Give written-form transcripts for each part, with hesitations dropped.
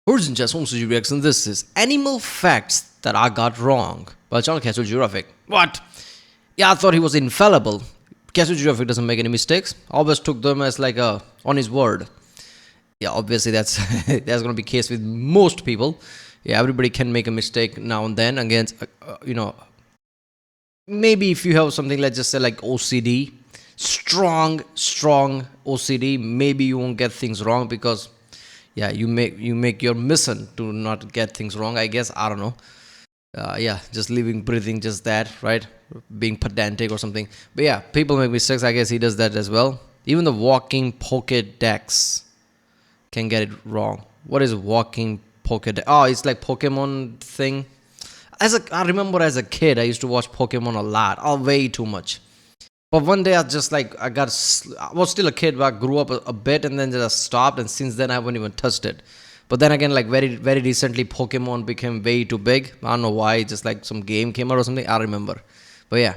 Origin just wants to reaction. This is animal facts that I got wrong. Well, channel Casual Geographic. What? Yeah, I thought he was infallible. Casual Geographic doesn't make any mistakes. Always took them as like on his word. Yeah, obviously that's that's gonna be the case with most people. Yeah, everybody can make a mistake now and then against maybe if you have something, let's just say like OCD, strong OCD, maybe you won't get things wrong because yeah, you make your mission to not get things wrong, I guess. I don't know. Yeah, just living, breathing, just that, right? Being pedantic or something. But yeah, people make mistakes. I guess he does that as well. Even the walking Pokédex can get it wrong. What is walking Pokédex? Oh, it's like Pokemon thing. I remember as a kid, I used to watch Pokemon a lot, way too much. But one day I was still a kid, but I grew up a bit and then just stopped. And since then, I haven't even touched it. But then again, like very, very recently, Pokemon became way too big. I don't know why, just like some game came out or something. I remember. But yeah,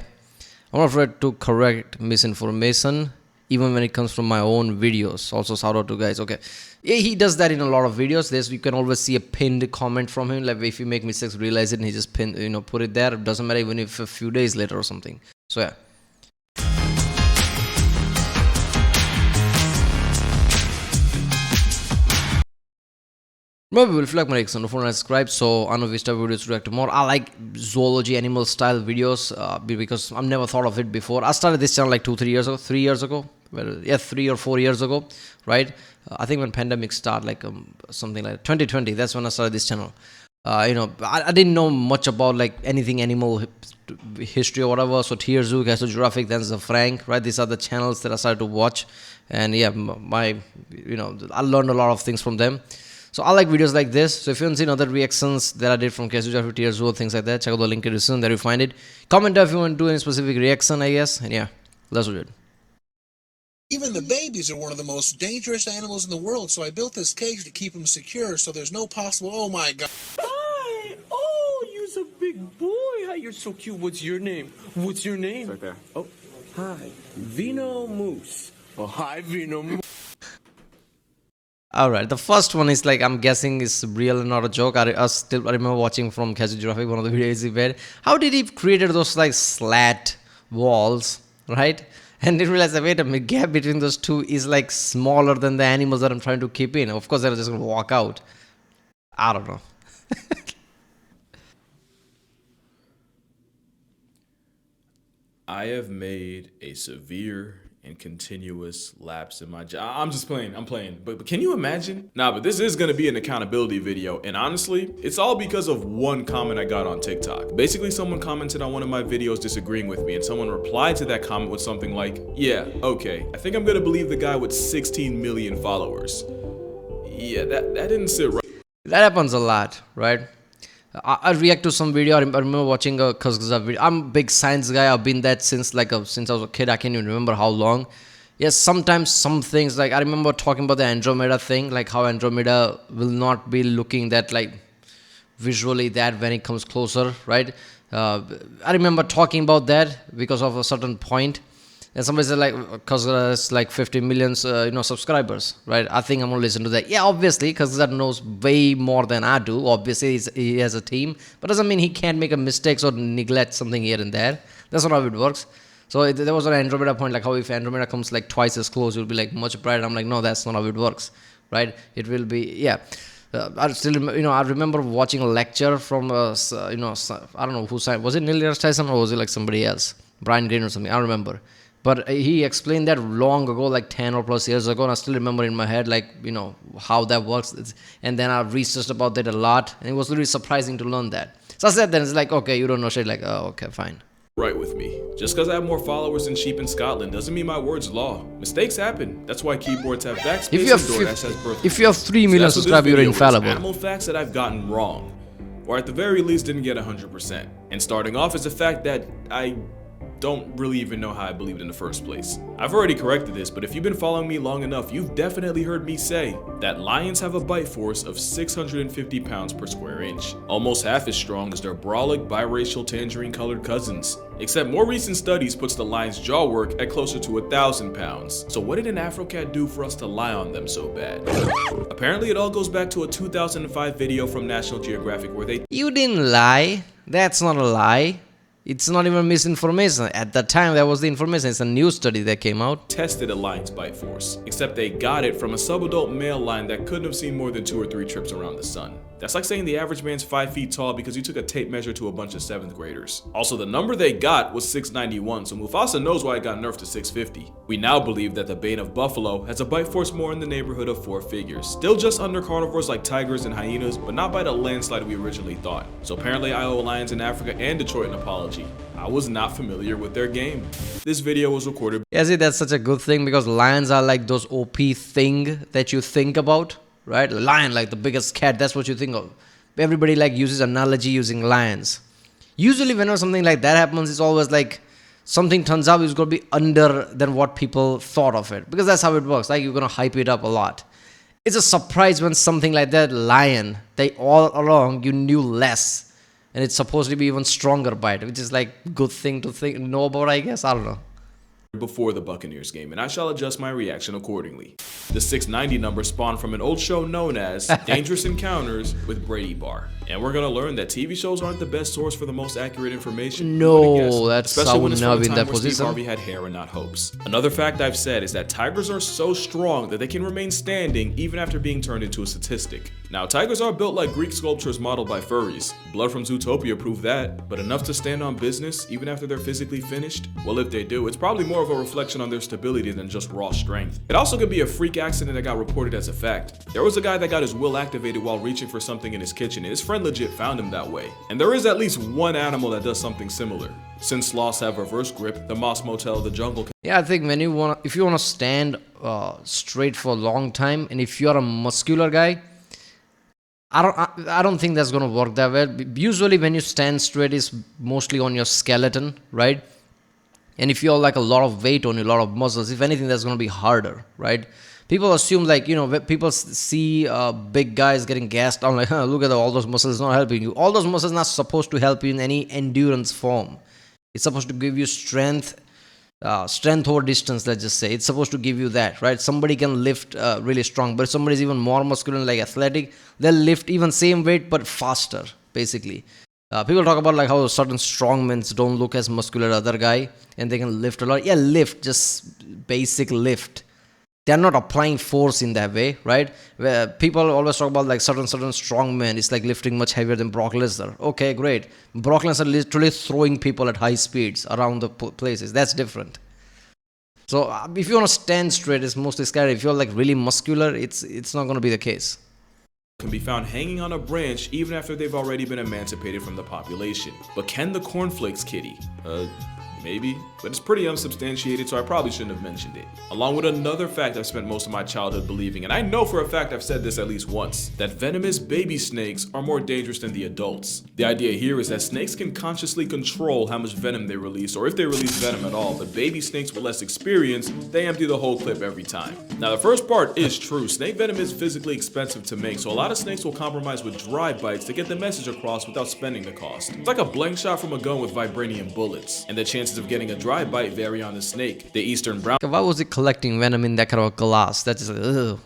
I'm not afraid to correct misinformation, even when it comes from my own videos. Also, shout out to guys. Okay. Yeah, he does that in a lot of videos. You can always see a pinned comment from him. Like if you make mistakes, realize it, and he just put it there. It doesn't matter even if a few days later or something. So yeah. Remember, if you like my reaction, don't forget to subscribe. So I know we start videos to react to more. I like zoology, animal style videos because I've never thought of it before. I started this channel like 3 years ago. Well, yeah, 3 or 4 years ago, right? I think when pandemic started, like something like 2020. That's when I started this channel. I didn't know much about like anything animal history or whatever. So Tier Zoo, Casual Geographic, then the Frank, right? These are the channels that I started to watch, and yeah, I learned a lot of things from them. So I like videos like this. So if you haven't seen other reactions that I did from Casual Geographic, Tier Zoo, things like that, check out the link in the description. There you find it. Comment down if you want to do any specific reaction, I guess. And yeah, that's what it. Even the babies are one of the most dangerous animals in the world, so I built this cage to keep them secure so there's no possible... Oh my god. Hi! Oh, you're a big boy. Hi, you're so cute. What's your name? What's your name? It's right there. Oh, hi. Venomous. Oh, hi, Venomous. Alright, the first one is like, I'm guessing is real and not a joke. I remember watching from Casual Geographic, one of the videos he made. How did he created those like slat walls, right? And then realized that, wait a minute, gap between those two is like smaller than the animals that I'm trying to keep in. Of course, they're just going to walk out. I don't know. I have made a severe and continuous lapse in my job. I'm just playing, I'm playing. But can you imagine? Nah, but this is gonna be an accountability video. And honestly, it's all because of one comment I got on TikTok. Basically, someone commented on one of my videos disagreeing with me, and someone replied to that comment with something like, yeah, okay, I think I'm gonna believe the guy with 16 million followers. Yeah, that didn't sit right. That happens a lot, right? I react to some video. I remember watching a Kazakh video. I'm a big science guy. I've been that since I was a kid. I can't even remember how long. Yes, sometimes some things, like I remember talking about the Andromeda thing, like how Andromeda will not be looking that like visually that when it comes closer, right? I remember talking about that because of a certain point. And somebody said like, because it's like 50 million, subscribers, right? I think I'm gonna listen to that. Yeah, obviously, because that knows way more than I do. Obviously, he has a team, but doesn't mean he can't make a mistakes or neglect something here and there. That's not how it works. So there was an Andromeda point, like how if Andromeda comes like twice as close, it will be like much brighter. I'm like, no, that's not how it works, right? It will be, yeah. I still, I remember watching a lecture from, I don't know who signed. Was it Neil deGrasse Tyson or was it like somebody else, Brian Greene or something? I don't remember. But he explained that long ago, like 10 or plus years ago, and I still remember in my head, like, how that works. And then I researched about that a lot, and it was really surprising to learn that. So I said then, it's like, okay, you don't know shit, like, oh, okay, fine. Right with me. Just because I have more followers than sheep in Scotland doesn't mean my word's law. Mistakes happen. That's why keyboards have backspace and DoorDash has birth. If you have 3 million subscribers, you're infallible. Animal facts that I've gotten wrong, or at the very least didn't get 100%. And starting off is the fact that I don't really even know how I believed in the first place. I've already corrected this, but if you've been following me long enough, you've definitely heard me say that lions have a bite force of 650 pounds per square inch, almost half as strong as their brolic biracial tangerine colored cousins. Except more recent studies puts the lion's jaw work at closer to 1,000 pounds. So what did an Afrocat do for us to lie on them so bad? Apparently it all goes back to a 2005 video from National Geographic where they You didn't lie. That's not a lie. It's not even misinformation. At that time, that was the information. It's a new study that came out. tested a lion's bite force, except they got it from a subadult male lion that couldn't have seen more than 2 or 3 trips around the sun. That's like saying the average man's 5 feet tall because you took a tape measure to a bunch of 7th graders. Also, the number they got was 691, so Mufasa knows why it got nerfed to 650. We now believe that the bane of buffalo has a bite force more in the neighborhood of 4 figures, still just under carnivores like tigers and hyenas, but not by the landslide we originally thought. So apparently I owe lions in Africa and Detroit an apology. I was not familiar with their game. This video was recorded. Yeah, see, that's such a good thing because lions are like those OP thing that you think about, right? Lion, like the biggest cat, that's what you think of. Everybody like uses analogy using lions. Usually whenever something like that happens, it's always like something turns out it's going to be under than what people thought of it. Because that's how it works. Like you're going to hype it up a lot. It's a surprise when something like that, lion, they all along you knew less. And it's supposed to be even stronger bite, which is like good thing to know about, I guess. I don't know. Before the Buccaneers game, and I shall adjust my reaction accordingly. The 690 number spawned from an old show known as Dangerous Encounters with Brady Barr. And we're gonna learn that TV shows aren't the best source for the most accurate information. No, that's especially I when would it's never from be a in time that where Steve position. Harvey had hair and not hopes. Another fact I've said is that tigers are so strong that they can remain standing even after being turned into a statistic. Now, tigers are built like Greek sculptures modeled by furries. Blood from Zootopia proved that, but enough to stand on business even after they're physically finished? Well, if they do, it's probably more of a reflection on their stability than just raw strength. It also could be a freak accident that got reported as a fact. There was a guy that got his will activated while reaching for something in his kitchen, and his friend legit found him that way. And there is at least one animal that does something similar. Since sloths have reverse grip, the Moss Motel of the jungle can Yeah, I think when if you wanna stand straight for a long time, and if you're a muscular guy, I don't think that's gonna work that way. Usually, when you stand straight, is mostly on your skeleton, right? And if you have like a lot of weight on you, a lot of muscles, if anything, that's gonna be harder, right? People assume like, when people see big guys getting gassed down, like, look at all those muscles not helping you. All those muscles not supposed to help you in any endurance form. It's supposed to give you strength over distance, let's just say. It's supposed to give you that, right? Somebody can lift really strong, but if somebody's even more muscular, like athletic, they'll lift even same weight, but faster, basically. People talk about like how certain strongmen don't look as muscular as other guy, and they can lift a lot. Yeah, lift, just basic lift. They're not applying force in that way, right? Where people always talk about like certain strong men. It's like lifting much heavier than Brock Lesnar. Okay, great. Brock Lesnar literally throwing people at high speeds around the places. That's different. So if you want to stand straight, it's mostly scary. If you're like really muscular, it's not going to be the case. Can be found hanging on a branch even after they've already been emancipated from the population. But can the cornflakes kitty? Maybe, but it's pretty unsubstantiated, so I probably shouldn't have mentioned it. Along with another fact I've spent most of my childhood believing, and I know for a fact I've said this at least once, that venomous baby snakes are more dangerous than the adults. The idea here is that snakes can consciously control how much venom they release, or if they release venom at all, but baby snakes with less experience, they empty the whole clip every time. Now the first part is true, snake venom is physically expensive to make, so a lot of snakes will compromise with dry bites to get the message across without spending the cost. It's like a blank shot from a gun with vibranium bullets, and the chances of getting a dry bite vary on the snake. The eastern brown Why was it collecting venom in that kind of glass? That's just ugh.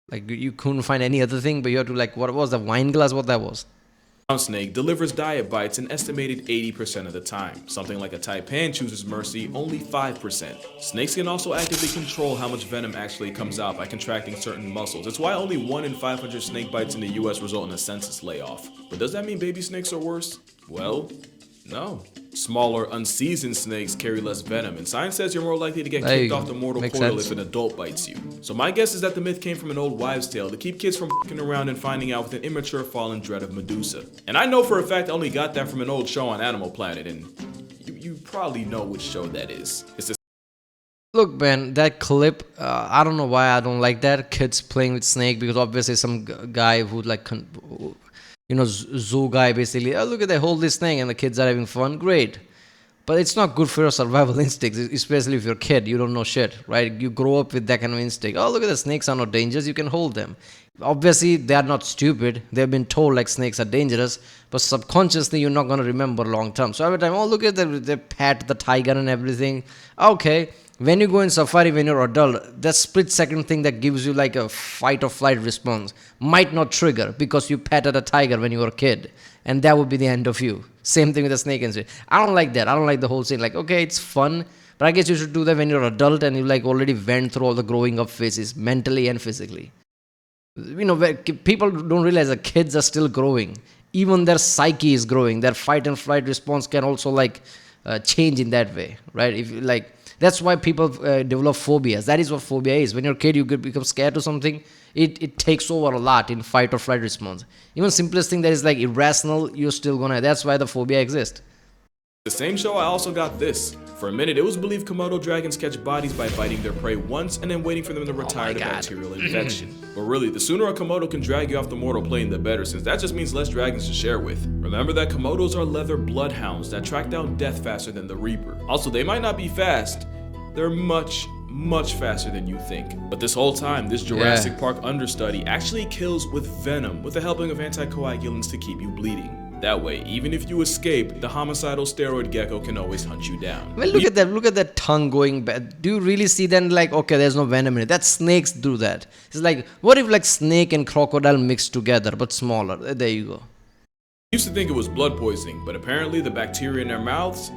Like you couldn't find any other thing, but you had to like, what was the wine glass? What that was? snake delivers diet bites an estimated 80% of the time. Something like a taipan chooses mercy only 5%. Snakes can also actively control how much venom actually comes out by contracting certain muscles. It's why only 1 in 500 snake bites in the US result in a census layoff. But does that mean baby snakes are worse? Well, no. Smaller, unseasoned snakes carry less venom, and science says you're more likely to get kicked off the mortal portal if an adult bites you. So my guess is that the myth came from an old wives' tale to keep kids from f***ing around and finding out with an immature fallen dread of Medusa. And I know for a fact I only got that from an old show on Animal Planet, and you probably know which show that is. It's the Look, man, that clip, I don't know why I don't like that. Kids playing with snake, because obviously some guy who like, zoo guy basically, oh, look at they hold this thing and the kids are having fun. Great. But it's not good for your survival instincts, especially if you're a kid, you don't know shit, right? You grow up with that kind of instinct. Oh, look at the snakes are not dangerous, you can hold them. Obviously, they are not stupid. They've been told like snakes are dangerous, but subconsciously, you're not going to remember long term. So every time, oh, look at they pet the tiger and everything. Okay, when you go in safari, when you're adult, that split second thing that gives you like a fight or flight response might not trigger because you petted a tiger when you were a kid, and that would be the end of you. Same thing with the snake and shit. I don't like that. I don't like the whole thing. Like, okay, it's fun, but I guess you should do that when you're adult and you like already went through all the growing up phases, mentally and physically. Where people don't realize that kids are still growing. Even their psyche is growing. Their fight and flight response can also like change in that way, right? If you like, that's why people develop phobias. That is what phobia is. When you're a kid, you become scared to something. It takes over a lot in fight or flight response. Even simplest thing that is like irrational, you're still gonna. That's why the phobia exists. The same show, I also got this. For a minute, it was believed Komodo dragons catch bodies by biting their prey once and then waiting for them to retire to bacterial infection. But really, the sooner a Komodo can drag you off the mortal plane, the better, since that just means less dragons to share with. Remember that Komodos are leather bloodhounds that track down death faster than the Reaper. Also, they might not be fast, they're much faster than you think. But this whole time, this Jurassic Park understudy actually kills with venom with the helping of anticoagulants to keep you bleeding. That way, even if you escape, the homicidal steroid gecko can always hunt you down. Well, look at that tongue going bad. Do you really see then like, okay, there's no venom in it? That snakes do that. It's like, what if like snake and crocodile mixed together but smaller? There you go. I used to think it was blood poisoning, but apparently the bacteria in their mouths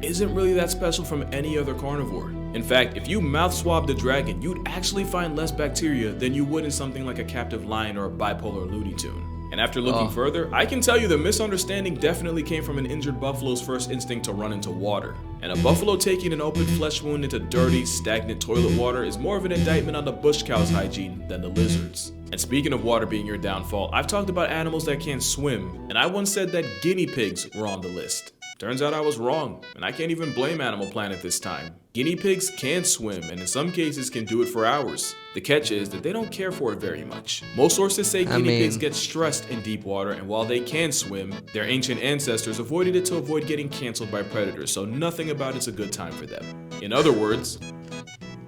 isn't really that special from any other carnivore. In fact, if you mouth swab the dragon, you'd actually find less bacteria than you would in something like a captive lion or a bipolar Looney Tune. And after looking further, I can tell you the misunderstanding definitely came from an injured buffalo's first instinct to run into water. And a buffalo taking an open flesh wound into dirty, stagnant toilet water is more of an indictment on the bush cow's hygiene than the lizard's. And speaking of water being your downfall, I've talked about animals that can't swim, and I once said that guinea pigs were on the list. Turns out I was wrong, and I can't even blame Animal Planet this time. Guinea pigs can swim, and in some cases can do it for hours. The catch is that they don't care for it very much. Most sources say guinea pigs get stressed in deep water, and while they can swim, their ancient ancestors avoided it to avoid getting canceled by predators, so nothing about it's a good time for them. In other words,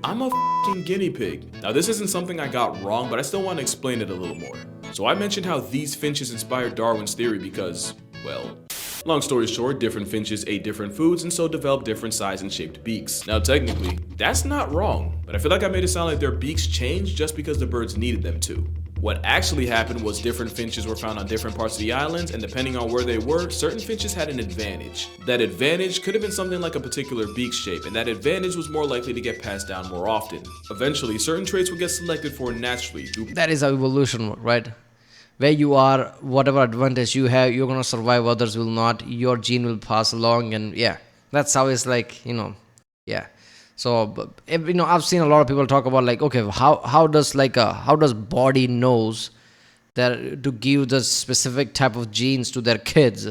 I'm a f***ing guinea pig. Now this isn't something I got wrong, but I still want to explain it a little more. So I mentioned how these finches inspired Darwin's theory because, well, long story short, different finches ate different foods and so developed different size and shaped beaks. Now technically, that's not wrong, but I feel like I made it sound like their beaks changed just because the birds needed them to. What actually happened was different finches were found on different parts of the islands, and depending on where they were, certain finches had an advantage. That advantage could have been something like a particular beak shape, and that advantage was more likely to get passed down more often. Eventually, certain traits would get selected for naturally. That is how evolution works, right? Where you are, whatever advantage you have, you're gonna survive, others will not. Your gene will pass along, and yeah, that's how it's like, yeah. So, I've seen a lot of people talk about like, okay, how does body knows that to give the specific type of genes to their kids,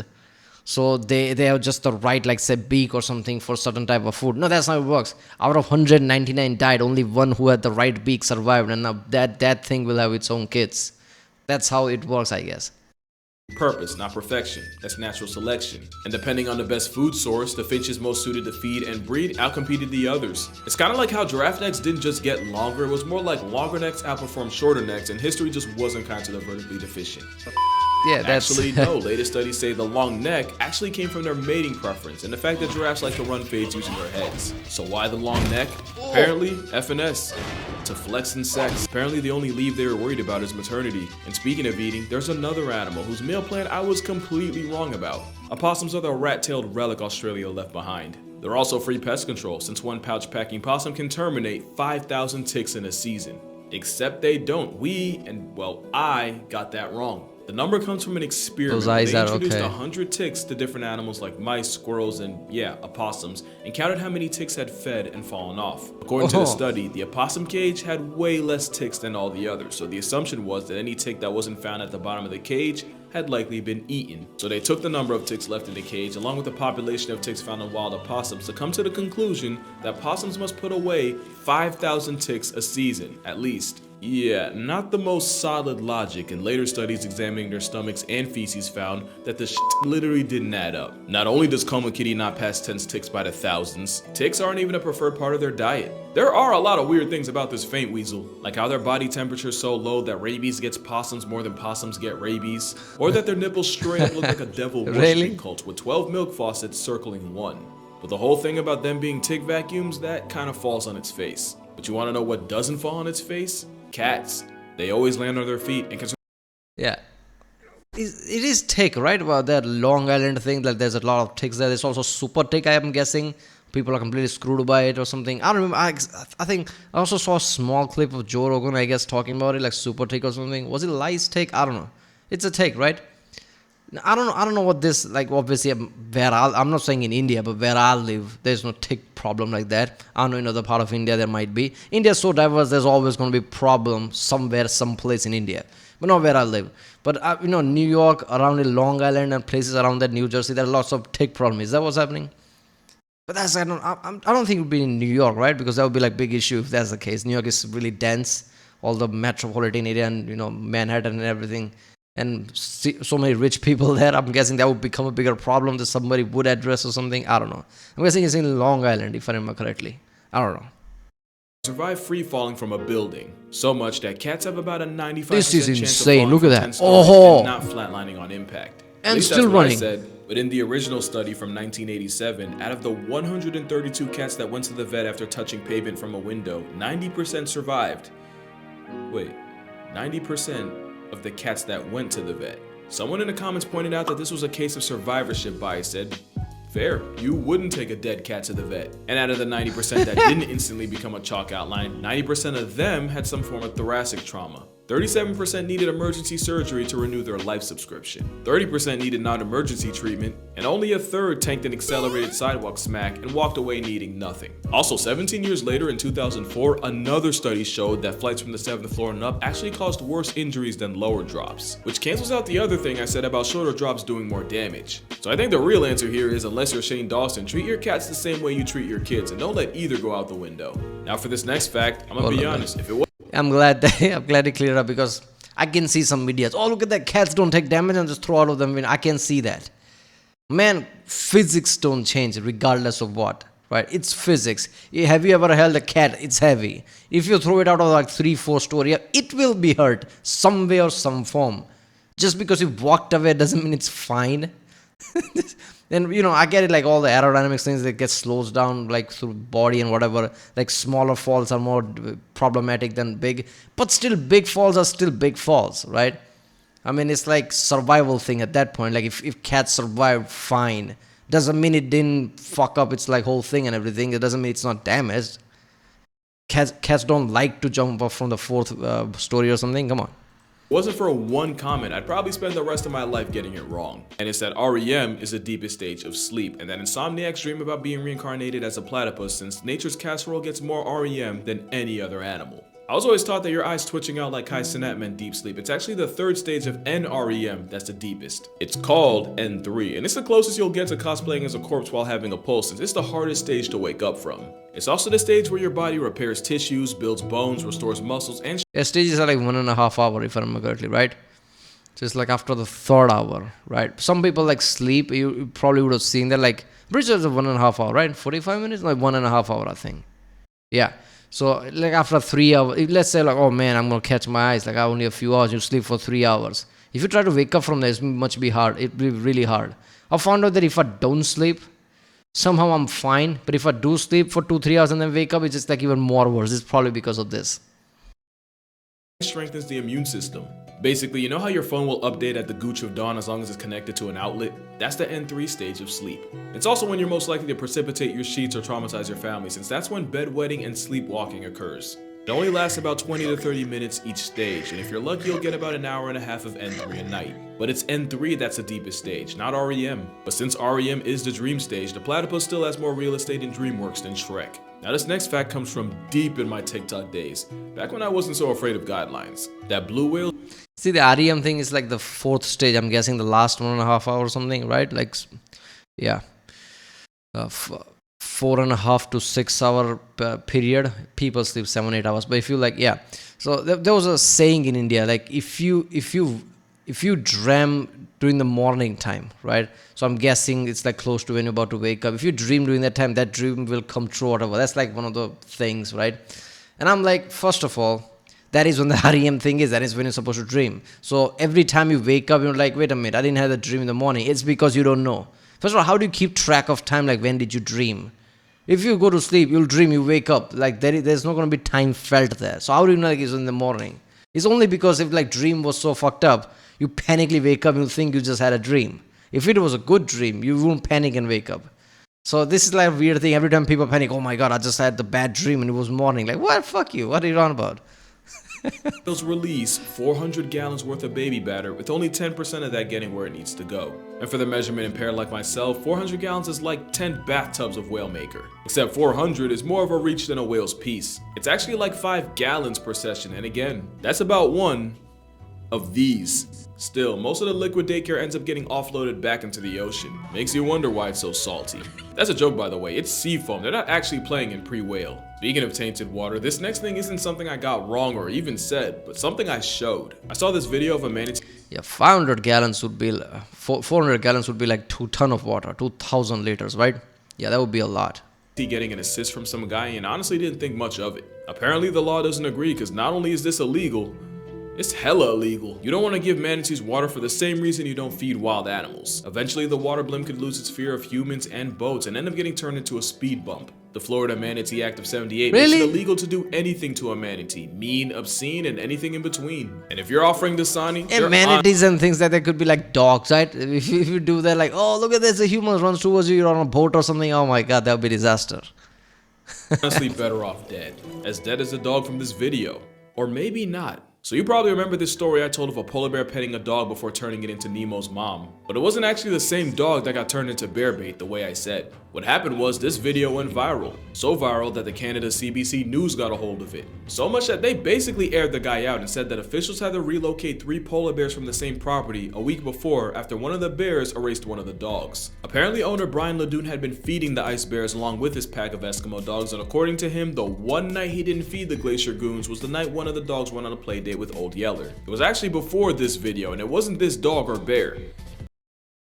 so they have just the right, like say beak or something for certain type of food. No, that's how it works. Out of 199 died, only one who had the right beak survived, and now that thing will have its own kids. That's how it works, I guess. Purpose, not perfection. That's natural selection. And depending on the best food source, the finches most suited to feed and breed outcompeted the others. It's kind of like how giraffe necks didn't just get longer, it was more like longer necks outperformed shorter necks, and history just wasn't kind to the vertically deficient. Yeah, that's... Actually, no. Latest studies say the long neck actually came from their mating preference and the fact that giraffes like to run fades using their heads. So why the long neck? Apparently, FNS. To flex and sex. Apparently the only leave they were worried about is maternity. And speaking of eating, there's another animal whose male plan I was completely wrong about. Opossums are the rat-tailed relic Australia left behind. They're also free pest control, since one pouch packing possum can terminate 5,000 ticks in a season. Except they don't. I got that wrong. The number comes from an experiment. They introduced 100 ticks to different animals like mice, squirrels, and opossums, and counted how many ticks had fed and fallen off. According to the study, the opossum cage had way less ticks than all the others, so the assumption was that any tick that wasn't found at the bottom of the cage had likely been eaten. So they took the number of ticks left in the cage along with the population of ticks found in wild opossums to come to the conclusion that possums must put away 5,000 ticks a season, at least. Yeah, not the most solid logic, and later studies examining their stomachs and feces found that the shit literally didn't add up. Not only does Coma Kitty not pass 10 ticks by the thousands, ticks aren't even a preferred part of their diet. There are a lot of weird things about this faint weasel, like how their body temperature is so low that rabies gets possums more than possums get rabies, or that their nipples straight up look like a devil worshipping Really? cult with 12 milk faucets circling one. But the whole thing about them being tick vacuums, that kind of falls on its face. But you want to know what doesn't fall on its face? Cats. They always land on their feet and can Yeah. It is tick, right? About that Long Island thing, like there's a lot of ticks there. There's also super tick, I am guessing. People are completely screwed by it or something. I don't remember. I think I also saw a small clip of Joe Rogan, I guess, talking about it, like super tick or something. Was it lice tick? I don't know. It's a tick, right? I don't know what this, like, obviously I'm not saying in India, but where I live, there's no tick problem like that. I know in other part of India there might be. India's so diverse, there's always going to be problem somewhere, someplace in India, but not where I live. But New York, around the Long Island and places around that, New Jersey, there are lots of tick problem. Is that what's happening? But I don't think it would be in New York, right? Because that would be like big issue if that's the case. New York is really dense, all the metropolitan area and Manhattan and everything, and so many rich people there. I'm guessing that would become a bigger problem that somebody would address or something. I don't know. I'm guessing it's in Long Island, if I remember correctly. I don't know. survive free falling from a building. So much that cats have about a 95% This is chance insane. of falling Look at from that. 10 stories Oh. and not flatlining on impact. At And least still that's what running. I said. But in the original study from 1987, out of the 132 cats that went to the vet after touching pavement from a window, 90% survived. Wait, 90% of the cats that went to the vet. Someone in the comments pointed out that this was a case of survivorship bias. Said, fair, you wouldn't take a dead cat to the vet. And out of the 90% that didn't instantly become a chalk outline, 90% of them had some form of thoracic trauma. 37% needed emergency surgery to renew their life subscription. 30% needed non-emergency treatment, and only a third tanked an accelerated sidewalk smack and walked away needing nothing. Also, 17 years later in 2004, another study showed that flights from the 7th floor and up actually caused worse injuries than lower drops, which cancels out the other thing I said about shorter drops doing more damage. So I think the real answer here is, unless you're Shane Dawson, treat your cats the same way you treat your kids and don't let either go out the window. Now for this next fact, I'm gonna be honest, if it was I'm glad he cleared up, because I can see some videos. Oh, look at that, cats don't take damage and just throw out of them. I can see that. Man, physics don't change regardless of what, right? It's physics. Have you ever held a cat? It's heavy. If you throw it out of like 3-4 story, it will be hurt some way or some form. Just because you walked away doesn't mean it's fine. And I get it, like all the aerodynamics things that get slows down like through body and whatever, like smaller falls are more problematic than big, but still big falls are still big falls, right? I mean, it's like survival thing at that point. Like if cats survive fine, doesn't mean it didn't fuck up its like whole thing and everything. It doesn't mean it's not damaged. Cats don't like to jump off from the 4th story or something. Come on. wasn't for one comment, I'd probably spend the rest of my life getting it wrong. And it's that REM is the deepest stage of sleep, and that insomniacs dream about being reincarnated as a platypus, since nature's casserole gets more REM than any other animal. I was always taught that your eyes twitching out like Kai Cenat meant deep sleep. It's actually the 3rd stage of NREM that's the deepest. It's called N3, and it's the closest you'll get to cosplaying as a corpse while having a pulse, since it's the hardest stage to wake up from. It's also the stage where your body repairs tissues, builds bones, restores muscles, and Stages are like 1.5 hours, if I remember correctly, right? So it's like after the 3rd hour, right? Some people like sleep. You probably would have seen that. Like, bridge is 1.5 hour, right? 45 minutes, like 1.5 hour, I think. Yeah. So like after 3 hours, let's say like, oh man, I'm gonna catch my eyes. Like I only a few hours. You sleep for 3 hours. If you try to wake up from there, it's much be hard. It'd be really hard. I found out that if I don't sleep, somehow I'm fine. But if I do sleep for 2-3 hours and then wake up, it's just like even more worse. It's probably because of this. strengthens the immune system. Basically, you know how your phone will update at the gooch of dawn as long as it's connected to an outlet? That's the N3 stage of sleep. It's also when you're most likely to precipitate your sheets or traumatize your family, since that's when bedwetting and sleepwalking occurs. It only lasts about 20 to 30 minutes each stage, and if you're lucky, you'll get about an hour and a half of N3 a night. But it's N3 that's the deepest stage, not REM. But since REM is the dream stage, the platypus still has more real estate in DreamWorks than Shrek. Now this next fact comes from deep in my TikTok days, back when I wasn't so afraid of guidelines. That blue whale See, the REM thing is like the 4th stage. I'm guessing the last 1.5 hour or something, right? Like, yeah. 4.5 to 6 hour period. People sleep 7-8 hours. But if you like, yeah. So there was a saying in India, like if you dream during the morning time, right? So I'm guessing it's like close to when you're about to wake up. If you dream during that time, that dream will come true, whatever. That's like one of the things, right? And I'm like, first of all, that is when the REM thing is. That is when you're supposed to dream. So every time you wake up, you're like, wait a minute, I didn't have a dream in the morning. It's because you don't know. First of all, how do you keep track of time? Like, when did you dream? If you go to sleep, you'll dream, you wake up. Like, there's not going to be time felt there. So how do you know like it's in the morning? It's only because if like dream was so fucked up, you panically wake up and you think you just had a dream. If it was a good dream, you won't panic and wake up. So this is like a weird thing. Every time people panic, oh my god, I just had the bad dream and it was morning. Like, what? Fuck you. What are you on about? Those release 400 gallons worth of baby batter, with only 10% of that getting where it needs to go. And for the measurement impaired like myself, 400 gallons is like 10 bathtubs of whale maker. Except 400 is more of a reach than a whale's piece. It's actually like 5 gallons per session, and again, that's about one of these. Still, most of the liquid daycare ends up getting offloaded back into the ocean. Makes you wonder why it's so salty. That's a joke, by the way. It's sea foam. They're not actually playing in pre-whale. Speaking of tainted water, this next thing isn't something I got wrong or even said, but something I showed. I saw this video of a manatee. Yeah, 500 gallons would be 400 gallons would be like 2 ton of water, 2,000 liters, right? Yeah, that would be a lot. Getting an assist from some guy and honestly didn't think much of it. Apparently the law doesn't agree, because not only is this illegal, it's hella illegal. You don't want to give manatees water for the same reason you don't feed wild animals. Eventually, the water blimp could lose its fear of humans and boats and end up getting turned into a speed bump. The Florida Manatee Act of '78 makes it illegal to do anything to a manatee, mean, obscene, and anything in between. And if you're offering this signing, and manatees and things like that could be like dogs, right? If you do that, like, oh, look at this, a human runs towards you, you're on a boat or something, oh my god, that would be disaster. Honestly, better off dead. As dead as the dog from this video. Or maybe not. So you probably remember this story I told of a polar bear petting a dog before turning it into Nemo's mom. But it wasn't actually the same dog that got turned into bear bait the way I said. What happened was this video went viral. So viral that the Canada CBC News got a hold of it. So much that they basically aired the guy out and said that officials had to relocate 3 polar bears from the same property a week before after one of the bears erased one of the dogs. Apparently owner Brian Ledoux had been feeding the ice bears along with his pack of Eskimo dogs, and according to him, the one night he didn't feed the glacier goons was the night one of the dogs went on a play date with Old Yeller. It was actually before this video, and it wasn't this dog or bear.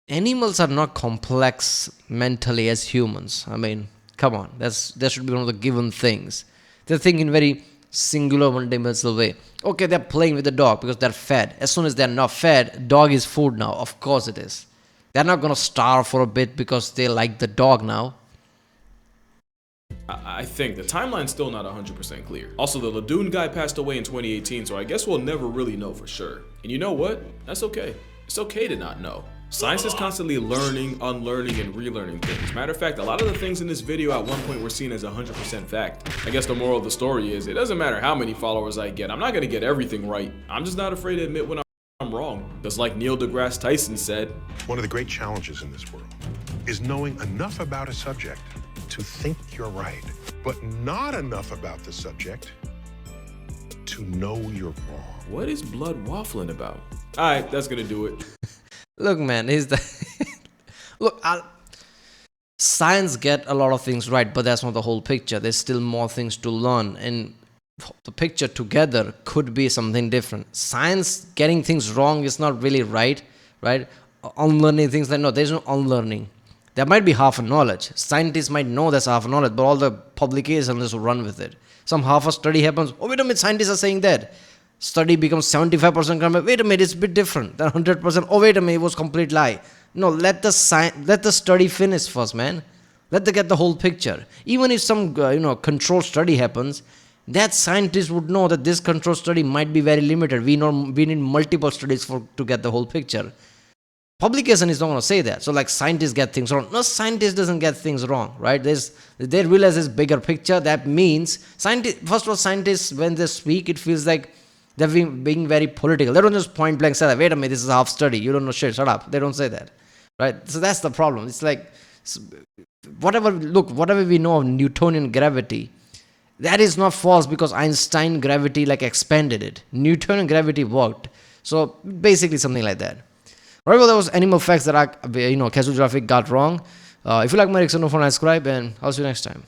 Animals are not complex mentally as humans. I mean, come on, that should be one of the given things. They're thinking very singular, one-dimensional way. Okay, they're playing with the dog because they're fed. As soon as they're not fed, dog is food now. Of course it is. They're not gonna starve for a bit because they like the dog now. I think the timeline's still not 100% clear. Also, the Ledoux guy passed away in 2018, so I guess we'll never really know for sure. And you know what? That's okay. It's okay to not know. Science is constantly learning, unlearning, and relearning things. Matter of fact, a lot of the things in this video at one point were seen as 100% fact. I guess the moral of the story is, it doesn't matter how many followers I get, I'm not gonna get everything right. I'm just not afraid to admit when I'm wrong. Because like Neil deGrasse Tyson said, one of the great challenges in this world is knowing enough about a subject to think you're right, but not enough about the subject to know you're wrong. What is blood waffling about? Alright, that's gonna do it. Look, man, look, science get a lot of things right, but that's not the whole picture. There's still more things to learn, and the picture together could be something different. Science getting things wrong is not really right? Unlearning things, like, no, there's no unlearning. There might be half a knowledge. Scientists might know that's half a knowledge, but all the publications just run with it. Some half a study happens. Oh, wait a minute, scientists are saying that. Study becomes 75% correct. Wait a minute, it's a bit different than 100%. Oh, wait a minute, it was complete lie. No, let the study finish first, man. Let them get the whole picture. Even if some control study happens, that scientist would know that this control study might be very limited. We need multiple studies to get the whole picture. Publication is not going to say that. So like scientists get things wrong. No, scientist doesn't get things wrong, right? They realize this bigger picture. That means first of all, scientists, when they speak, it feels like they're being very political. They don't just point blank say, wait a minute, this is half study. You don't know shit, shut up. They don't say that, right? So that's the problem. It's like, whatever we know of Newtonian gravity, that is not false because Einstein gravity like expanded it. Newtonian gravity worked. So basically something like that. Alright, well, that was animal facts that Casual Geographic got wrong. If you like my reaction, don't forget to subscribe, and I'll see you next time.